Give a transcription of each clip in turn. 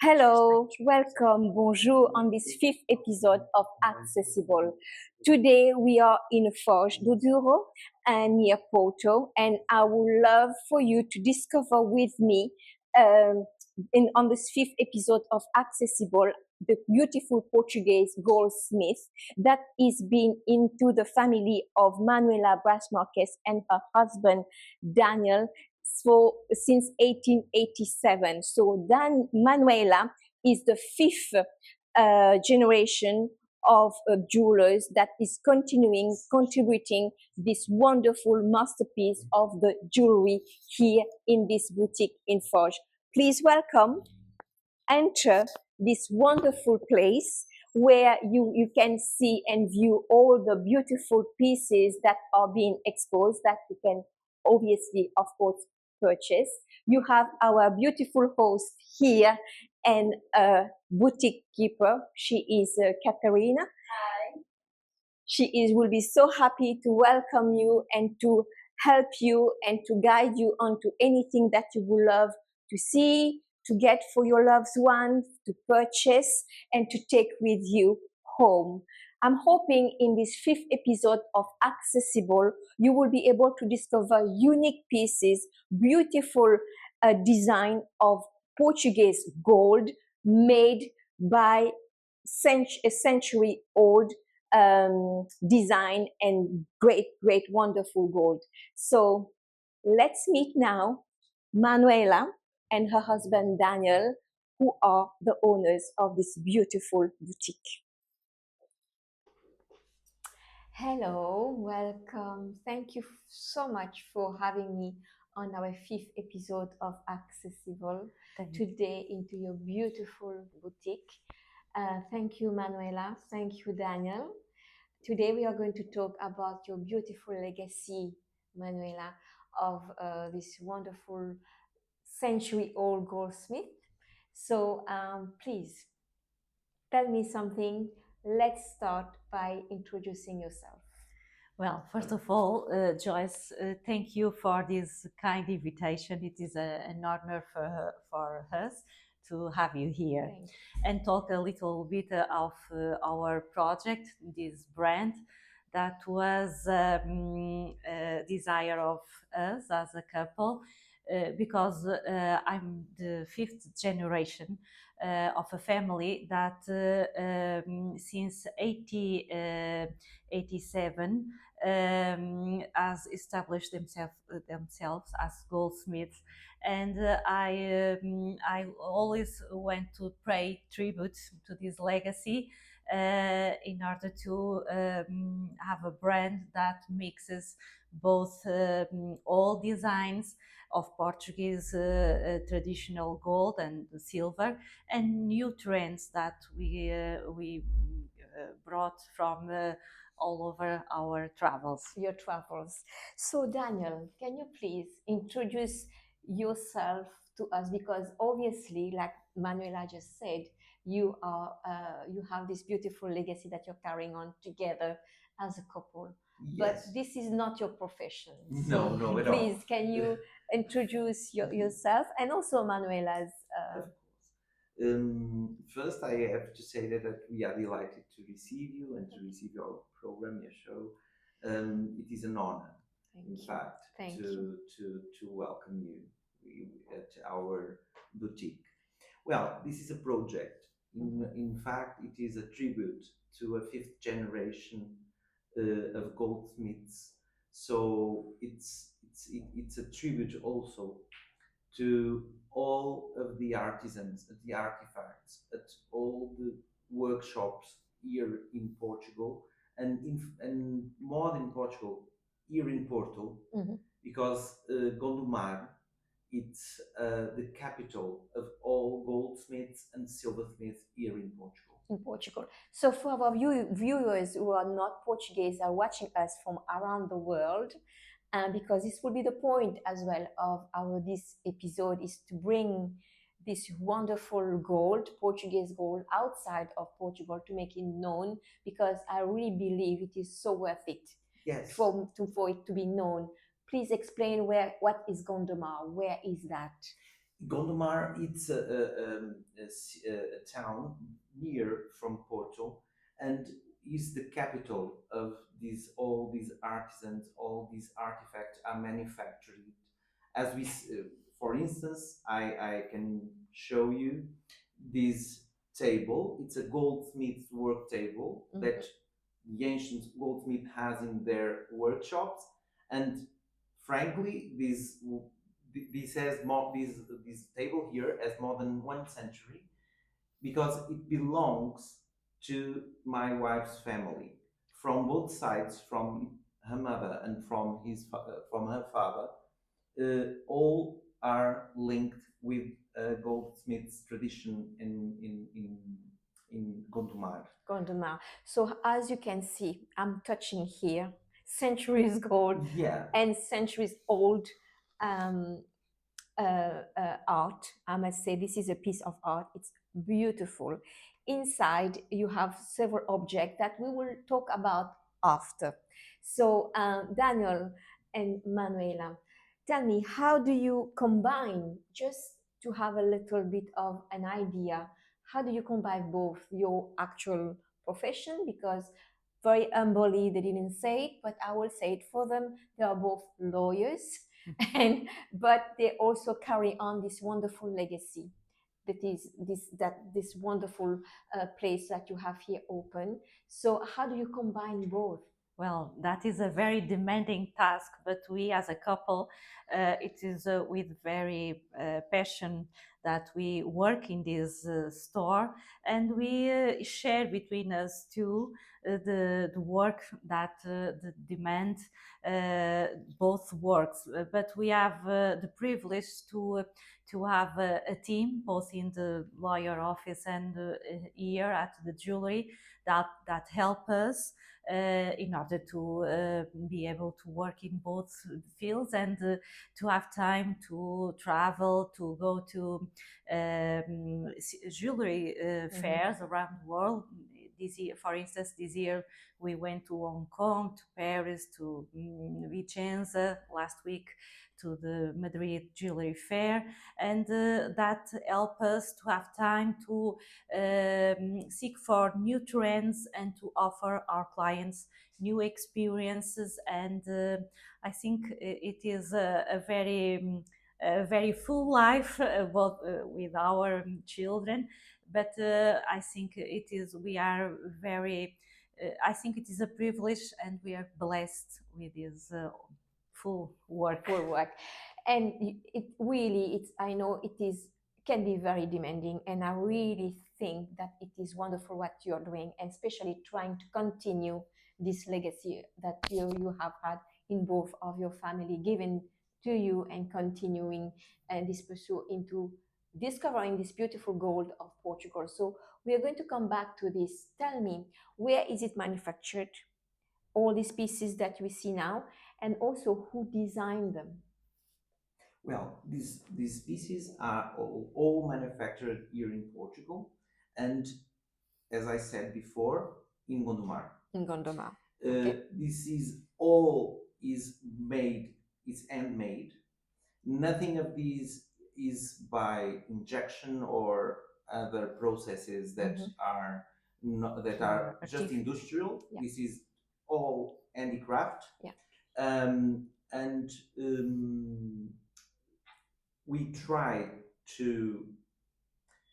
Hello, welcome, bonjour on this fifth episode of Accessible. Today we are in Rua de Diu and near Porto, and I would love for you to discover with me on this fifth episode of Accessible the beautiful Portuguese goldsmith that is been into the family of Manuela Bras Marques and her husband Daniel since 1887. So Manuela is the fifth generation of jewelers that is contributing this wonderful masterpiece of the jewelry here in this boutique in Forge. Please welcome, enter this wonderful place where you can see and view all the beautiful pieces that are being exposed that you can obviously, of course, purchase. You have our beautiful host here and boutique keeper. She is Katarina. Hi. Will be so happy to welcome you and to help you and to guide you onto anything that you would love to see, to get for your loved one, to purchase, and to take with you home. I'm hoping in this fifth episode of Accessible, you will be able to discover unique pieces, beautiful design of Portuguese gold made by a century old design and great, wonderful gold. So let's meet now Manuela and her husband Daniel, who are the owners of this beautiful boutique. Hello, welcome. Thank you so much for having me on our fifth episode of Accessible today into your beautiful boutique. Thank you, Manuela. Thank you, Daniel. Today we are going to talk about your beautiful legacy, Manuela, of this wonderful century-old goldsmith. So please tell me something. Let's start by introducing yourself. Well, first of all, Joyce, thank you for this kind invitation. It is an honor for us to have you here and talk a little bit of our project, this brand that was a desire of us as a couple because I'm the fifth generation of a family that since 1887 has established themselves as goldsmiths, and I always went to pay tribute to this legacy in order to have a brand that mixes both old designs of Portuguese traditional gold and silver and new trends that we brought from all over our travels. Your travels. So Daniel, can you please introduce yourself to us, because obviously, like Manuela just said, you have this beautiful legacy that you're carrying on together as a couple. Yes. But this is not your profession. No, no, at all. Please, can you introduce yourself and also Manuela's? Of course. First, I have to say that we are delighted to receive you and to receive your program, your show. It is an honor, in fact, to welcome you at our boutique. Well, this is a project. In fact, it is a tribute to a fifth generation of goldsmiths. So it's a tribute also to all of the artisans, the artifacts, at all the workshops here in Portugal, and more than Portugal, here in Porto, because Gondomar, it's the capital of all goldsmiths and silversmiths here in Portugal. In Portugal. So for our viewers who are not Portuguese, are watching us from around the world, because this will be the point as well of this episode, is to bring this wonderful gold, Portuguese gold, outside of Portugal to make it known, because I really believe it is so worth it. Yes. For it to be known. Please explain what is Gondomar? Where is that? Gondomar, it's a town near from Porto, and is the capital of these all these artisans, all these artifacts are manufactured. As for instance, I can show you this table. It's a goldsmith's work table that the ancient goldsmith has in their workshops, and frankly, this has more this table here has more than 1 century because it belongs to my wife's family from both sides, from her mother and from her father. All are linked with goldsmith's tradition in Gondomar. Gondomar. So as you can see, I'm touching here centuries old, Yeah, and centuries old um, art. I must say, this is a piece of art. It's beautiful. Inside, you have several objects that we will talk about after. So, Daniel and Manuela, tell me, how do you combine, just to have a little bit of an idea, how do you combine both your actual profession? Because very humbly, they didn't say it, but I will say it for them. They are both lawyers, and but they also carry on this wonderful legacy, that is this wonderful place that you have here open. So how do you combine both? Well, that is a very demanding task, but we as a couple, it is with very passion that we work in this store, and we share between us too the work that the demand both works. But we have the privilege to have a team both in the lawyer office and here at the jewelry that help us in order to be able to work in both fields and to have time to travel, to go to jewelry fairs around the world. This year, for instance, this year we went to Hong Kong, to Paris, to Vicenza last week, to the Madrid Jewelry Fair, and that help us to have time to seek for new trends and to offer our clients new experiences. And I think it is a very full life both with our children, but I think it is we are very I think it is a privilege and we are blessed with this full work. Full work. And it really, it's, I know it is, can be very demanding, and I really think that it is wonderful what you're doing, and especially trying to continue this legacy that you have had in both of your family given to you, and continuing this pursuit into discovering this beautiful gold of Portugal. So we are going to come back to this. Tell me, where is it manufactured, all these pieces that we see now, and also who designed them? Well, these pieces are all manufactured here in Portugal, and as I said before, in Gondomar. In Gondomar. This is all is made, is handmade. Nothing of these is by injection or other processes that are not, that are just industrial. Yeah. This is all handicraft. Yeah. And we try to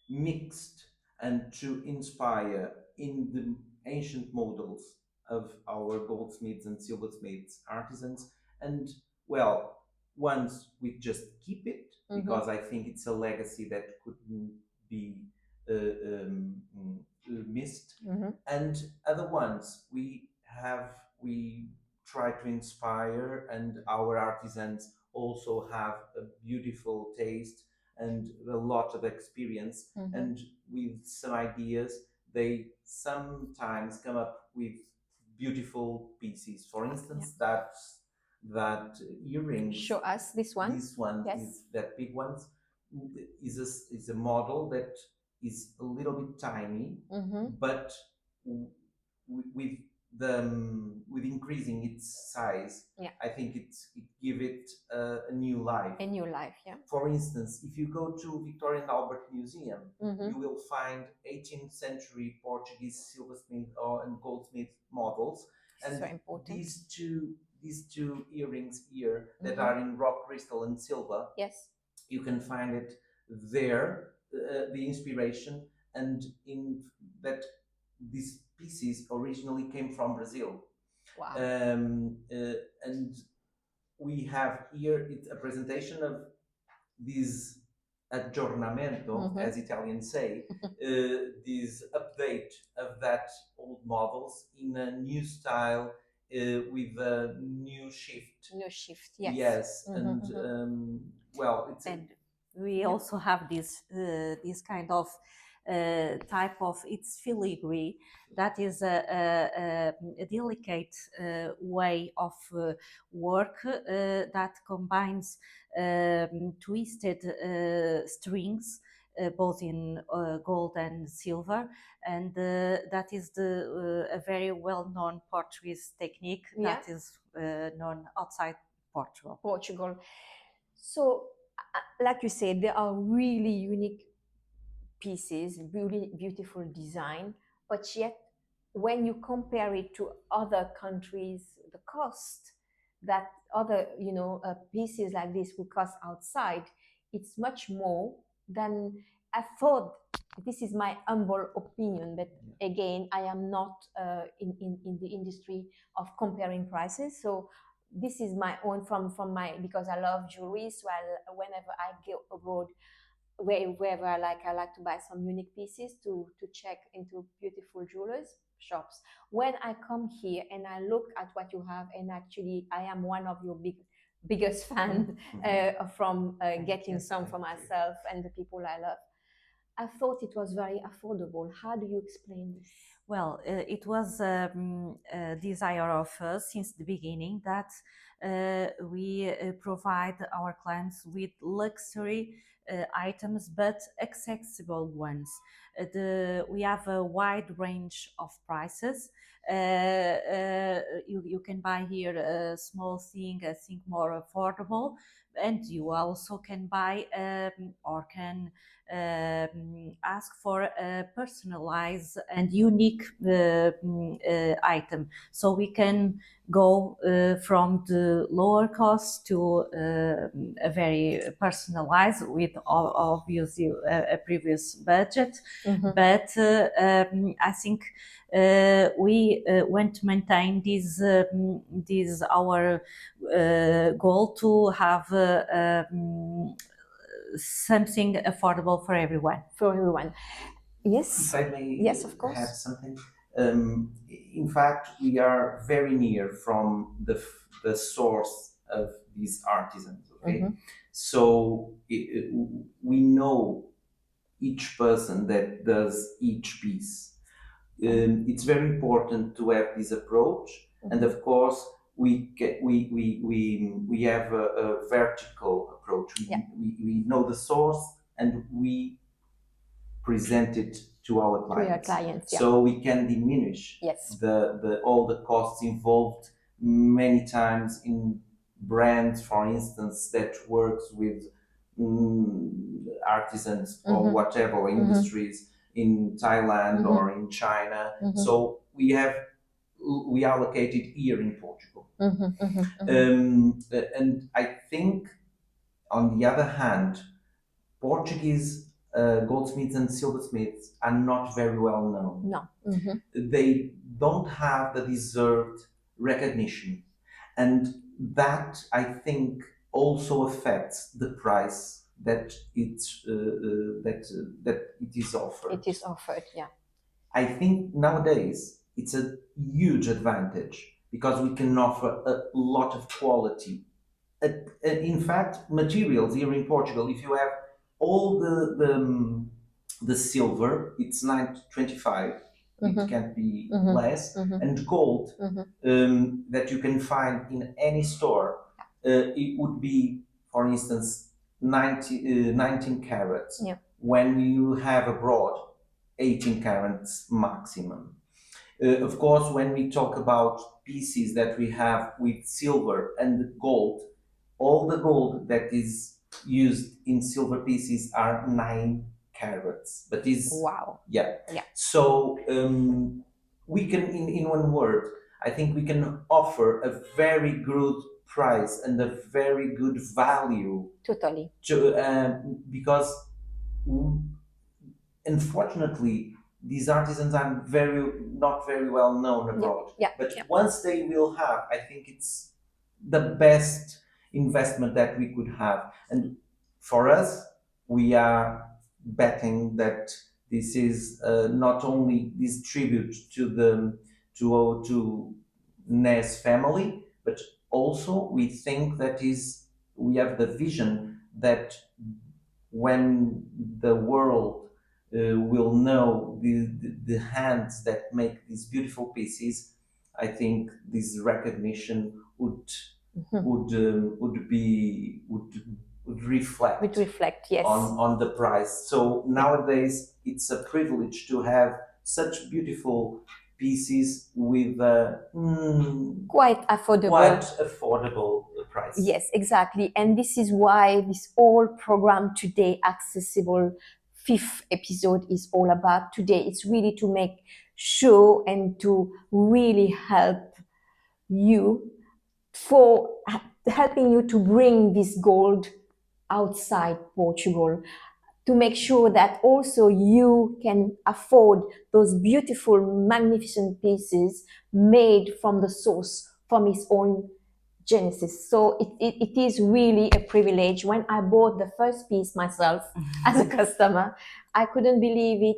mix and to inspire in the ancient models of our goldsmiths and silversmiths artisans. And well, once we just keep it because I think it's a legacy that couldn't be missed. And other ones we try to inspire, and our artisans also have a beautiful taste and a lot of experience, and with some ideas they sometimes come up with beautiful pieces. For instance, that earring. Show us this one. This one, yes. is that big one, is a model that is a little bit tiny, but with with increasing its size, Yeah. I think it give it a new life. A new life, yeah. For instance, if you go to Victoria and Albert Museum, Mm-hmm. you will find 18th century Portuguese silversmith and goldsmith models, and So important. these two earrings here that Mm-hmm. are in rock crystal and silver. Yes. You can find it there, the inspiration, and in that these pieces originally came from Brazil. Wow. And we have here it's a presentation of this aggiornamento, Mm-hmm. as Italians say, this update of that old models in a new style, with a new shift. New shift, yes. Yes, Mm-hmm, and mm-hmm. well, it's And we also have this kind of type of, it's filigree, that is a delicate way of work that combines twisted strings, both in gold and silver, and that is a very well-known Portuguese technique that is known outside Portugal. So, like you said, there are really unique pieces, really beautiful design, but yet when you compare it to other countries, the cost that other pieces like this would cost outside, it's much more than I thought. This is my humble opinion, but again, I am not in the industry of comparing prices. So this is my own from my, because I love jewelry. So whenever I go abroad, wherever I like to buy some unique pieces to check into beautiful jewelers shops. When I come here and I look at what you have, and actually I am one of your biggest fan from getting some for myself and the people I love. I thought it was very affordable. How do you explain this? Well, it was a desire of us since the beginning that we provide our clients with luxury items, but accessible ones. We have a wide range of prices. You can buy here a small thing, I think more affordable, and you also can buy or can ask for a personalized and unique item. So we can go from the lower cost to a very personalized with obviously a previous budget. Mm-hmm. But I think we want to maintain this our goal to have something affordable for everyone. For everyone. Yes. If I may, yes, of course, have something. In fact, we are very near from the source of these artisans. Okay, Mhm. so we know each person that does each piece. It's very important to have this approach, and of course, we have a vertical approach. We know the source, and we present it to our clients, so we can diminish all the costs involved many times in brands, for instance, that works with artisans or whatever industries in Thailand or in China. So we allocated here in Portugal. And I think, on the other hand, Portuguese goldsmiths and silversmiths are not very well known. No. They don't have the deserved recognition, and that, I think, also affects the price that it is offered. It is offered, yeah. I think nowadays it's a huge advantage because we can offer a lot of quality. In fact, materials here in Portugal, if you have all the silver, it's 925. It can't be less, and gold that you can find in any store. It would be, for instance, 19 carats. Yeah. When you have abroad, 18 carats maximum. Of course, when we talk about pieces that we have with silver and gold, all the gold that is used in silver pieces are 9 carats. But is Wow. yeah. Yeah. So we can, in one word, I think we can offer a very good price and a very good value Totally. to because unfortunately these artisans are not very well known abroad. Yeah. But Yeah. once they will have, I think it's the best investment that we could have. And for us, we are betting that this is not only this tribute to the to Nes family, but also we think that is we have the vision that when the world will know the hands that make these beautiful pieces, I think this recognition would reflect Would reflect, yes. on the price. So nowadays it's a privilege to have such beautiful pieces with quite affordable price. Yes, exactly. And this is why this whole program today, Accessible fifth episode, is all about. Today it's really to make sure and to really help you for helping you to bring this gold outside Portugal, to make sure that also you can afford those beautiful, magnificent pieces made from the source, from its own genesis. So it is really a privilege. When I bought the first piece myself as a customer, I couldn't believe it,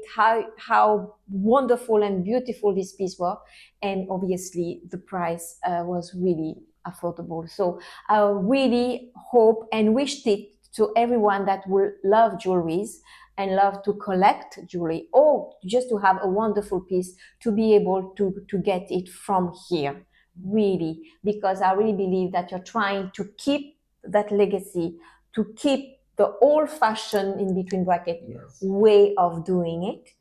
how wonderful and beautiful this piece were. And obviously the price was really affordable. So I really hope and wished it to everyone that will love jewelries and love to collect jewelry, or just to have a wonderful piece, to be able to get it from here, really, because I really believe that you're trying to keep that legacy, to keep the old-fashioned, in between bracket, way of doing it,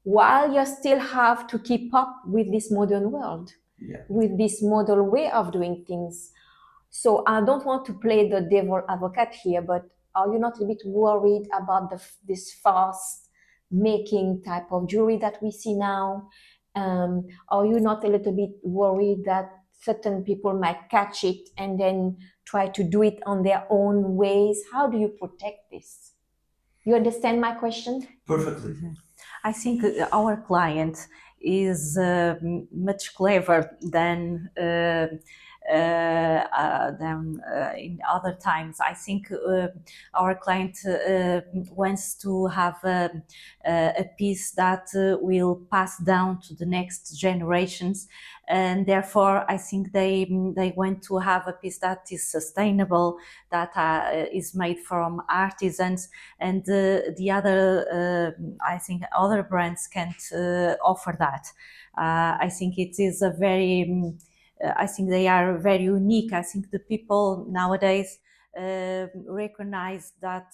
while you still have to keep up with this modern world, with this modern way of doing things. So I don't want to play the devil advocate here, but are you not a bit worried about this fast making type of jewelry that we see now? Are you not a little bit worried that certain people might catch it and then try to do it on their own ways? How do you protect this? You understand my question? Perfectly. I think our client is much clever than in other times. I think our client wants to have a piece that will pass down to the next generations, and therefore I think they want to have a piece that is sustainable, that is made from artisans, and the other I think other brands can't offer that. I think it is a very I think they are very unique. I think the people nowadays recognize that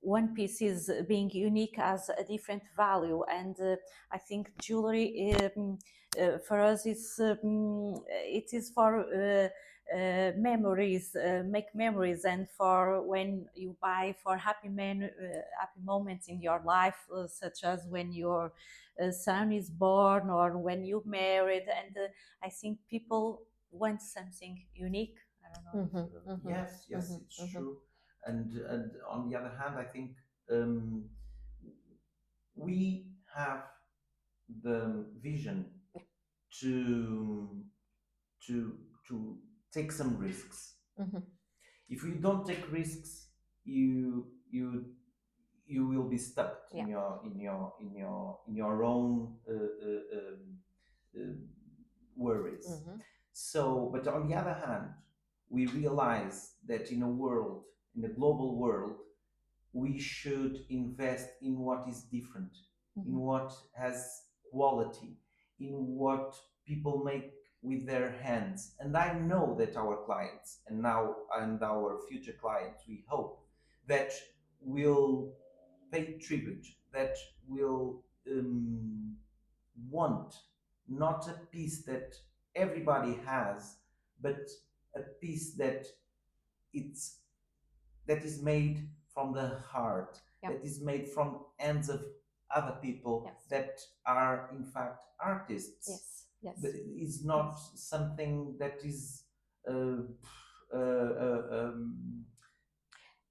one piece is being unique as a different value, and I think jewelry for us is it is for memories, make memories, and for when you buy for happy moments in your life, such as when your son is born or when you married. And I think people want something unique. I don't know. Yes, it's true. And on the other hand, I think we have the vision to to to take some risks. If you don't take risks, you will be stuck in your own worries. So, but on the other hand, we realize that in a global world, we should invest in what is different, in what has quality, in what people make with their hands. And I know that our clients and our future clients, we hope that will pay tribute, that will want not a piece that everybody has, but a piece that is made from the heart, that is made from hands of other people that are in fact artists. It's not something that is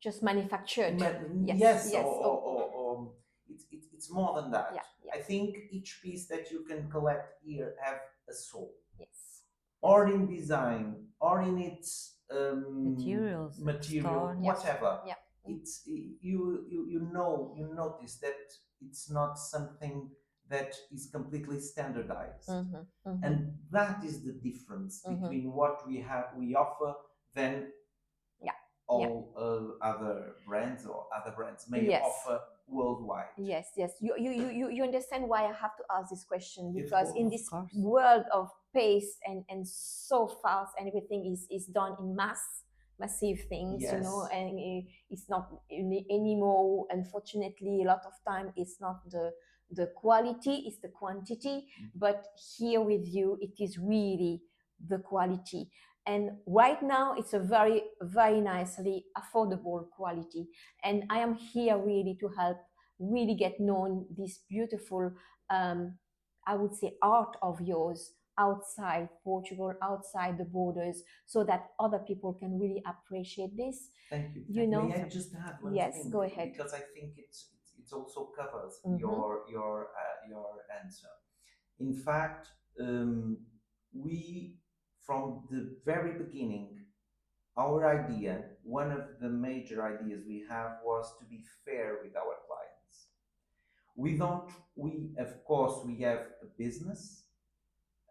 just manufactured. Or it's more than that. I think each piece that you can collect here have a soul. Or in design, or in its materials, whatever. It's you notice that it's not something that is completely standardized, and that is the difference between what we offer than all other brands or other brands may offer worldwide. Yes. You understand why I have to ask this question, because in this world of pace and so fast, and everything is done in massive things, and it's not anymore, unfortunately. A lot of time it's not the quality, it's the quantity. But here with you, it is really the quality. And right now it's a very, very nicely affordable quality, and I am here really to help really get known this beautiful I would say art of yours outside Portugal, outside the borders, so that other people can really appreciate this. Thank you. May I just add one thing? Yes, go ahead. Because I think it also covers your answer. In fact, we, from the very beginning, our idea, one of the major ideas we have, was to be fair with our clients. Of course, we have a business,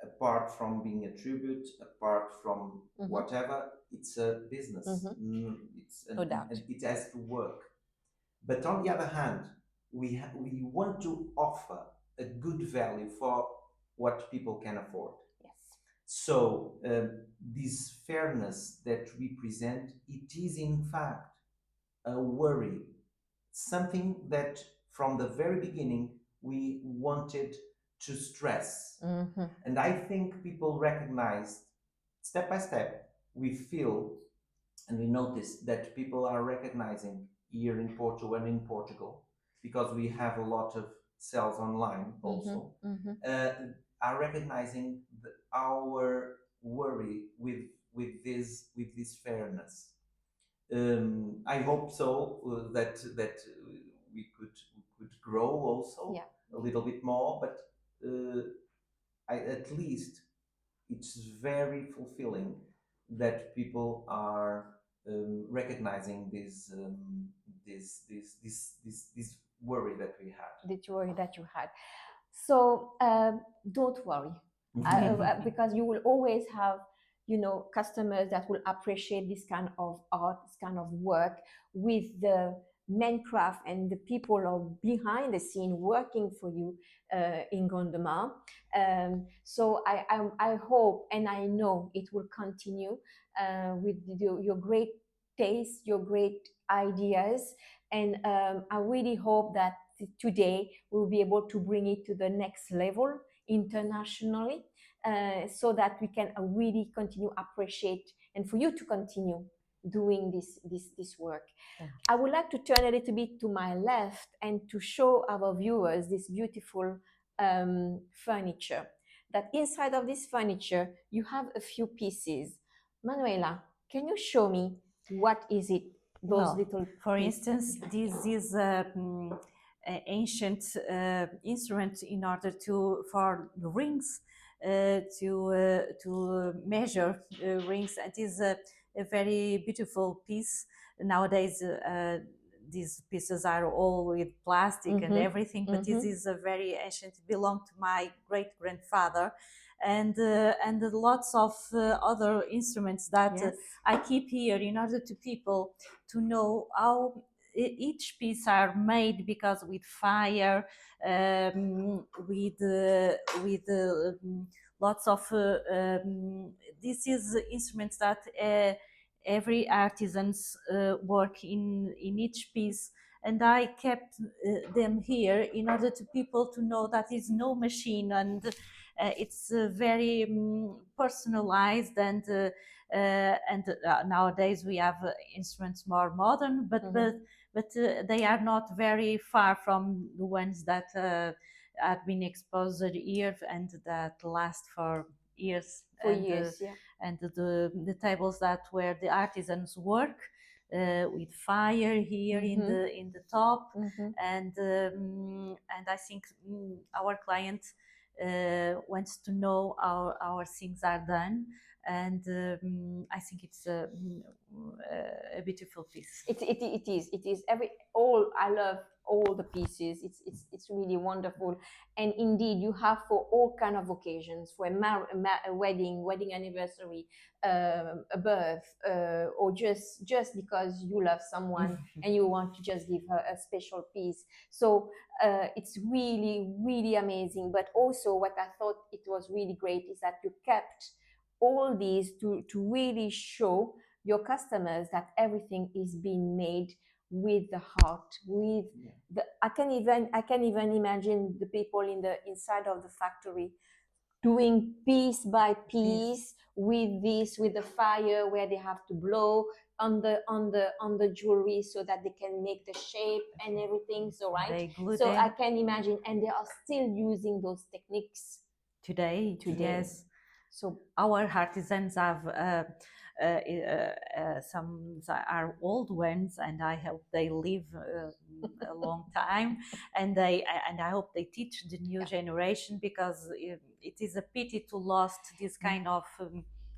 apart from being a tribute, apart from whatever, it's a business. No doubt. It has to work. But on the other hand, we want to offer a good value for what people can afford. So this fairness that we present, it is in fact a worry, something that from the very beginning we wanted to stress. And I think people recognized, step by step, we feel and we notice that people are recognizing here in Porto and in Portugal, because we have a lot of sales online also, are recognizing our worry with this fairness. I hope so that we could grow also a little bit more, but at least it's very fulfilling that people are recognizing this worry that we had. So don't worry, because you will always have, customers that will appreciate this kind of art, this kind of work, with the main craft and the people are behind the scene working for you in Gondomar. So I hope and I know it will continue with your great taste, your great ideas, and I really hope that today we'll be able to bring it to the next level internationally, so that we can really continue appreciate, and for you to continue doing this work. I would like to turn a little bit to my left and to show our viewers this beautiful furniture. That inside of this furniture you have a few pieces. Manuela, can you show me what is it? For instance, this is ancient instrument in order for the rings, to measure rings. It is a very beautiful piece. Nowadays these pieces are all with plastic and everything, but this is a very ancient, belonged to my great grandfather, and lots of other instruments that I keep here in order to people to know how each piece are made, because with fire, with lots of this is instruments that every artisans work in each piece, and I kept them here in order to people to know that it's no machine, and it's very personalized, and nowadays we have instruments more modern, but they are not very far from the ones that have been exposed here and that last for years. And the tables that where the artisans work with fire here in the top, and I think our client wants to know how our things are done, and I think it's a beautiful piece. It is I love all the pieces. It's really wonderful, and indeed you have for all kind of occasions, for a wedding anniversary, a birth, or just because you love someone and you want to just give her a special piece. So it's really amazing. But also what I thought it was really great is that you kept all these to really show your customers that everything is being made with the heart, with the I can even imagine the people in the inside of the factory doing piece by piece with the fire, where they have to blow on the jewelry so that they can make the shape and everything. So I can imagine, and they are still using those techniques today. Yes. So our artisans have some are old ones, and I hope they live a long time, and I hope they teach the new generation, because it is a pity to lost this kind of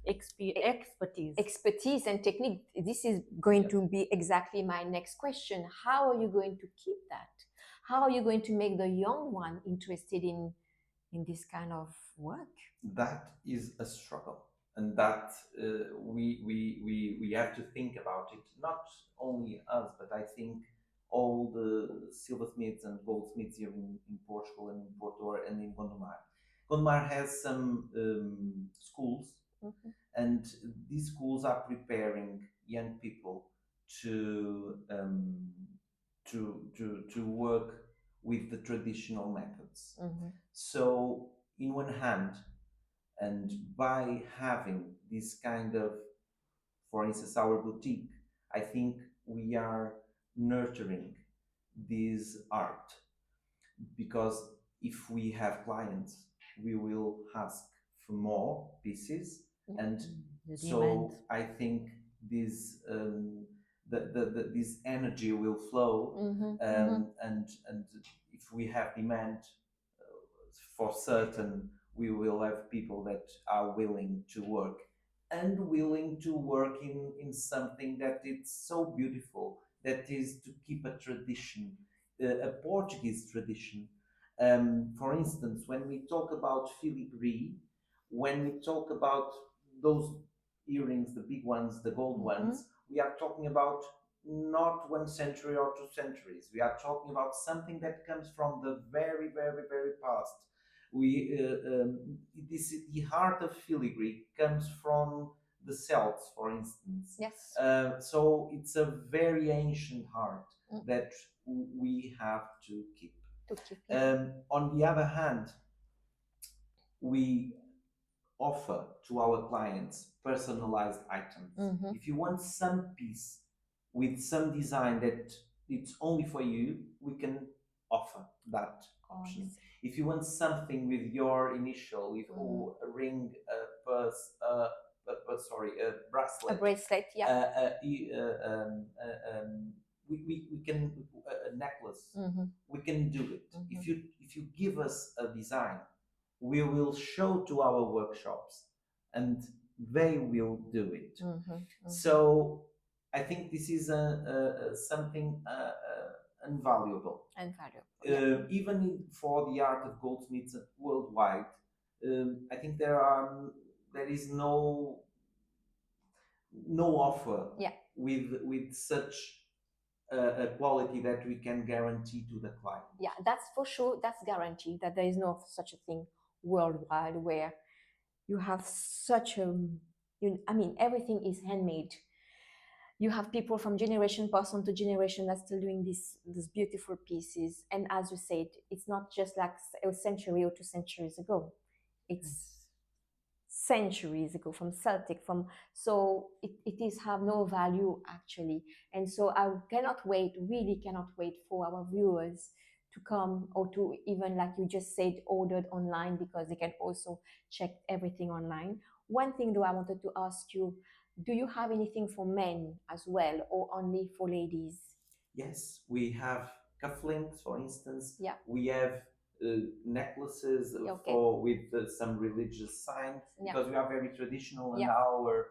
expertise and technique. This is going to be exactly my next question. How are you going to keep that? How are you going to make the young one interested in this kind of work? That is a struggle, and that we have to think about it. Not only us, but I think all the silversmiths and goldsmiths here in Portugal and in Porto and in Gondomar. Gondomar has some schools, and these schools are preparing young people to work with the traditional methods. So, in one hand, and by having this kind of, for instance, our boutique, I think we are nurturing this art, because if we have clients, we will ask for more pieces, and so I think this this energy will flow, and if we have demand, for certain we will have people that are willing to work, and willing to work in something that it's so beautiful, that is to keep a tradition, a Portuguese tradition. For instance, when we talk about filigree, when we talk about those earrings, the big ones, the gold ones, we are talking about not 1 century or 2 centuries. We are talking about something that comes from the very, very, very past. The heart of filigree comes from the Celts, for instance. Yes. So it's a very ancient heart that we have to keep. On the other hand, we offer to our clients personalized items. If you want some piece with some design that it's only for you, we can offer that option. If you want something with your initial, with a ring, a purse, a bracelet. A bracelet, yeah. We can a necklace. We can do it. If you give us a design, we will show to our workshops, and they will do it. So I think this is something invaluable. Even for the art of goldsmiths worldwide, I think there is no offer with such a quality that we can guarantee to the client. Yeah, that's for sure. That's guaranteed that there is no such a thing worldwide where you have such a, everything is handmade. you have people from generation pass on to generation that's still doing these beautiful pieces. And as you said, it's not just like a century or 2 centuries ago. It's centuries ago, from Celtic, from, so it is have no value actually. And so I cannot wait, really cannot wait for our viewers to come, or to even, like you just said, ordered online, because they can also check everything online. One thing though I wanted to ask you, do you have anything for men as well, or only for ladies? Yes, we have cufflinks, for instance. Yeah. We have necklaces Okay. for with some religious signs, Yeah. because we are very traditional, and Yeah. our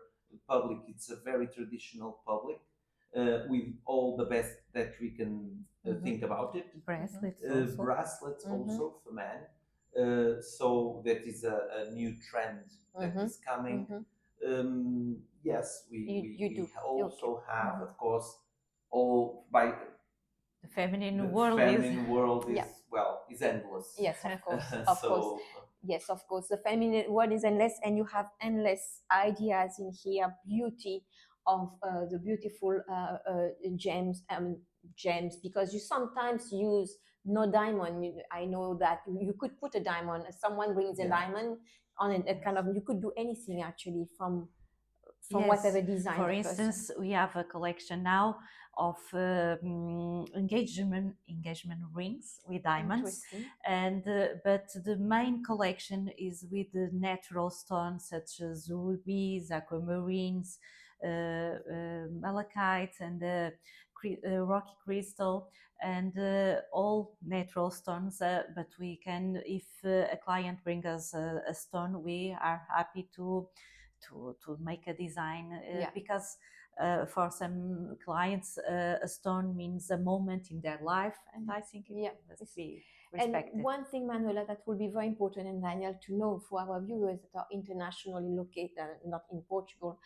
public, it's a very traditional public, with all the best that we can think about it. Bracelets also. Bracelets also for men. So that is a new trend that is coming. Yes, You do. we also Okay. have, of course, all by The feminine the world feminine world is Yeah. well, is endless. Yes, of course, of So, course. Yes, of course. The feminine word is endless, and you have endless ideas in here. Beauty of the beautiful gems, because you sometimes use no diamond. I know that you could put a diamond. Someone brings a Yeah. diamond on a kind of. You could do anything actually from Yes. whatever design. For the instance, person. we have a collection now of engagement rings with diamonds, Interesting. and but the main collection is with the natural stones such as rubies, aquamarines, malachite, and rocky crystal, and all natural stones. But we can, if a client brings us a stone, we are happy to make a design, Yeah. because for some clients a stone means a moment in their life, and I think it must be respected. And one thing, Manuela, that will be very important, and Daniel, to know for our viewers that are internationally located, not in Portugal,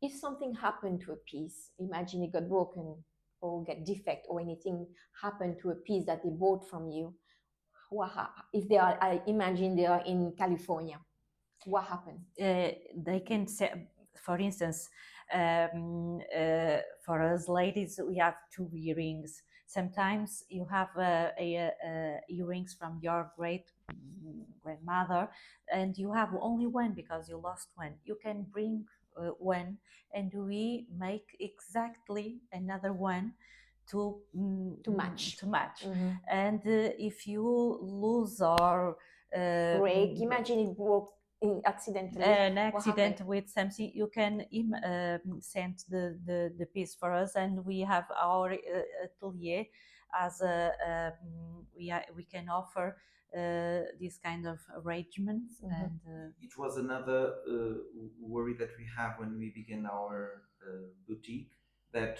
if something happened to a piece, imagine it got broken or get defect, or anything happened to a piece that they bought from you, if they are, I imagine they are in California, what happened? They can say, for instance, for us ladies, we have 2 earrings. Sometimes you have earrings from your great grandmother, and you have only one because you lost one. You can bring one, and we make exactly another one to match. And if you lose or break, imagine it broke accidentally, an accident with something, you can send the piece for us, and we have our atelier as we can offer this kind of arrangements. And it was another worry that we have when we begin our boutique, that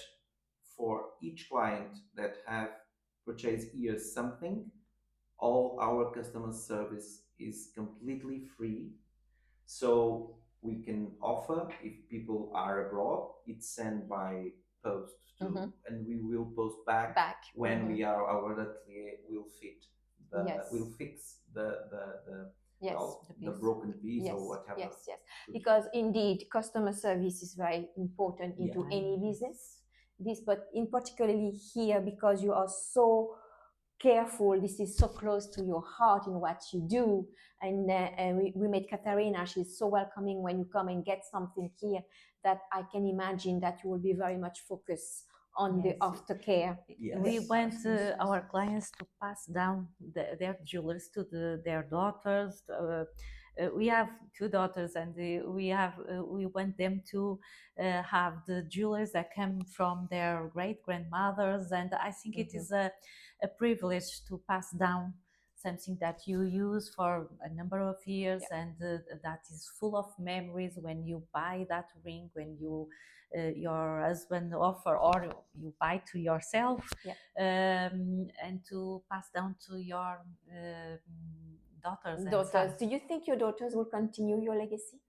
for each client that have purchased here something, all our customer service is completely free. So we can offer, if people are abroad, it's sent by post to, and we will post back when we are, our atelier will fit will fix the broken piece or whatever. Yes. Because indeed, customer service is very important into any business. But in particularly here, because you are so careful, this is so close to your heart in what you do. And we met Katarina. She's so welcoming when you come and get something here, that I can imagine that you will be very much focused on the aftercare. We want our clients to pass down their jewelers to their daughters. We have 2 daughters, and we want them to have the jewelers that come from their great grandmothers, and I think it is a privilege to pass down something that you use for a number of years, and that is full of memories when you buy that ring, when you your husband offer, or you buy to yourself, and to pass down to your daughters. Do you think your daughters will continue your legacy?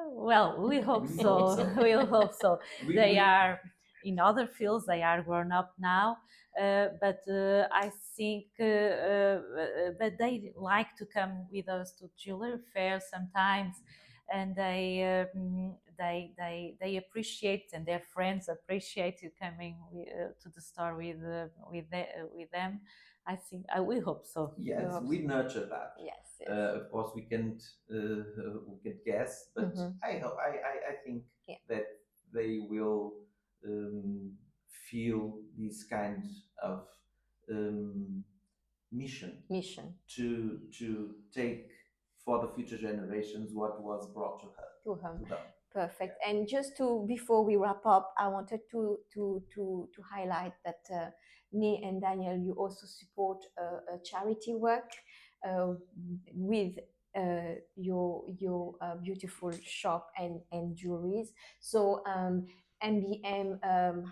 Well, we hope so. We hope so. They are in other fields. They are grown up now, but I think, but they like to come with us to jewelry fair sometimes. and they appreciate, and their friends appreciate you coming to the store with them. I think we hope so. Yes, we nurture that. Yes. Of course, we can't guess, but I think that they will feel this kind of mission to take for the future generations what was brought to them. Perfect. And just before we wrap up, I wanted to highlight that Ni and Daniel, you also support a charity work with your beautiful shop and jewelries. So MBM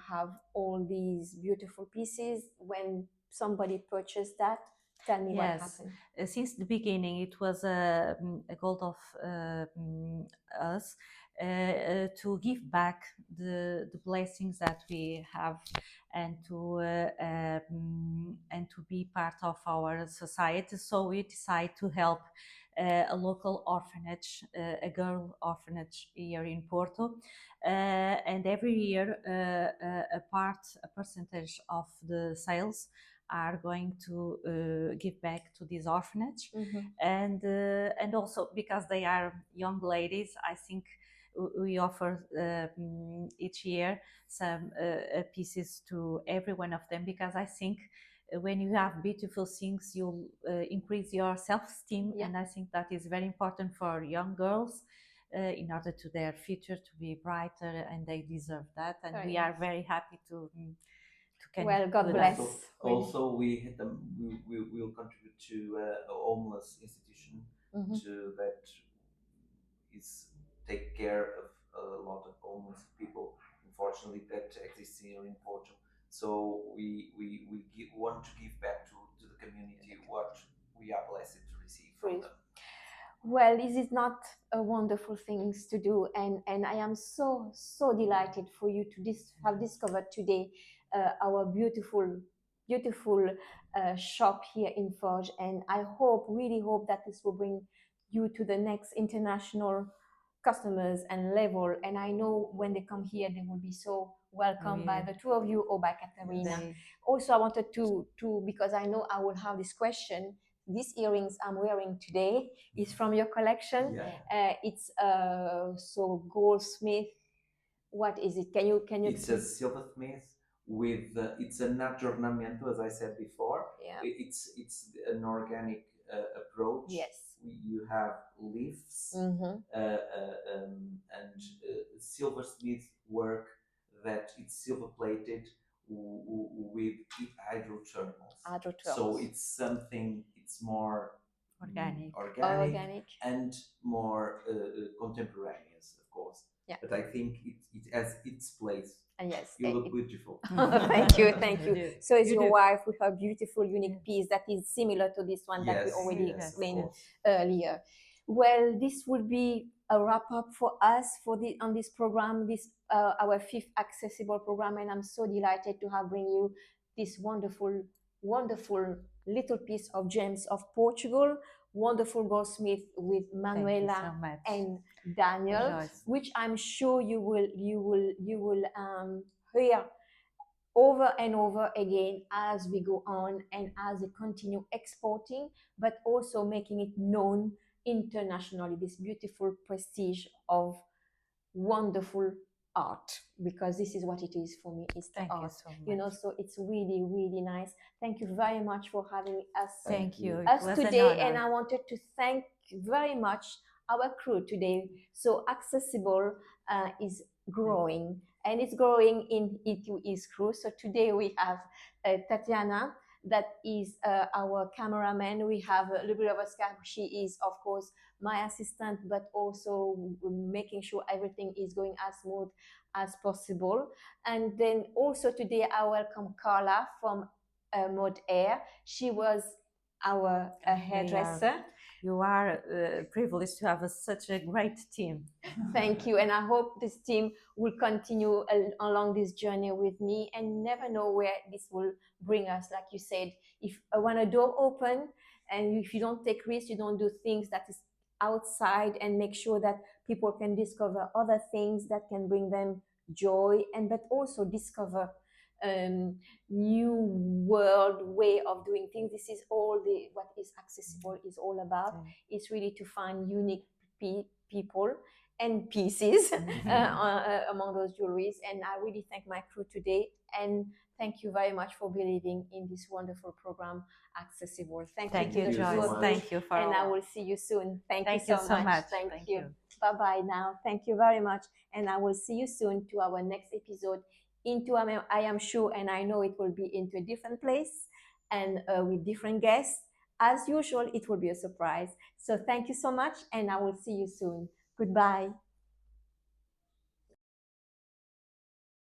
have all these beautiful pieces. When somebody purchased that, tell me what happened. Since the beginning, it was a goal of us to give back the blessings that we have, and to be part of our society. So we decided to help a local orphanage, a girl orphanage here in Porto, and every year a percentage of the sales are going to give back to this orphanage, and also because they are young ladies, I think we offer each year some pieces to every one of them, because I think when you have beautiful things, you'll increase your self-esteem, and I think that is very important for young girls in order to their future to be brighter, and they deserve that, and we are very happy to well, God bless. Also, we will contribute to a homeless institution that is take care of a lot of homeless people, unfortunately, that exists here in Porto. So we want to give back to the community what we are blessed to receive from them. Well, this is not a wonderful thing to do, and I am so delighted for you to have discovered today our beautiful shop here in Forge, and I really hope that this will bring you to the next international customers and level, and I know when they come here they will be so welcomed by the two of you or by Katarina. Also, I wanted to because I know I will have this question. These earrings I'm wearing today is from your collection. It's so goldsmith. What is it? Can you? It's a silversmith with it's an aggiornamento, as I said before. It's an organic approach. Yes. You have leaves and silversmith work that it's silver plated with hydrothermals. So it's something. It's more organic and more contemporaneous, of course. But I think it has its place. Yes, you look beautiful. Thank you. So is your wife with her beautiful unique piece that is similar to this one that we already explained earlier. Well, this will be a wrap up for us on this program, this our 5th accessible program, and I'm so delighted to have bring you this wonderful little piece of gems of Portugal, wonderful goldsmith with Manuela and Daniel, which I'm sure you will hear over and over again as we go on and as we continue exporting, but also making it known internationally, this beautiful prestige of wonderful art, because this is what it is for me. It's the art, so it's really, really nice. Thank you very much for having us today, and I wanted to thank very much our crew today. So Accessible is growing, and it's growing in E2E's crew. So today we have Tatiana, that is our cameraman. We have Lyubova. She is, of course, my assistant, but also making sure everything is going as smooth as possible. And then also today I welcome Carla from Mode Air. She was our hairdresser. You are privileged to have such a great team. Thank you, and I hope this team will continue along this journey with me, and never know where this will bring us. Like you said, if when a door open and if you don't take risks, you don't do things that is outside and make sure that people can discover other things that can bring them joy, and but also discover new world way of doing things. This is all the what is accessible is all about. It's really to find unique people and pieces among those jewelries. And I really thank my crew today, and thank you very much for believing in this wonderful program, Accessible. Thank you, Joyce. Thank you for and I will see you soon. Thank you so much. Thank you. you. Bye bye now. Thank you very much, and I will see you soon to our next episode. I am sure, and I know it will be into a different place and with different guests. As usual, it will be a surprise. So thank you so much, and I will see you soon. Goodbye.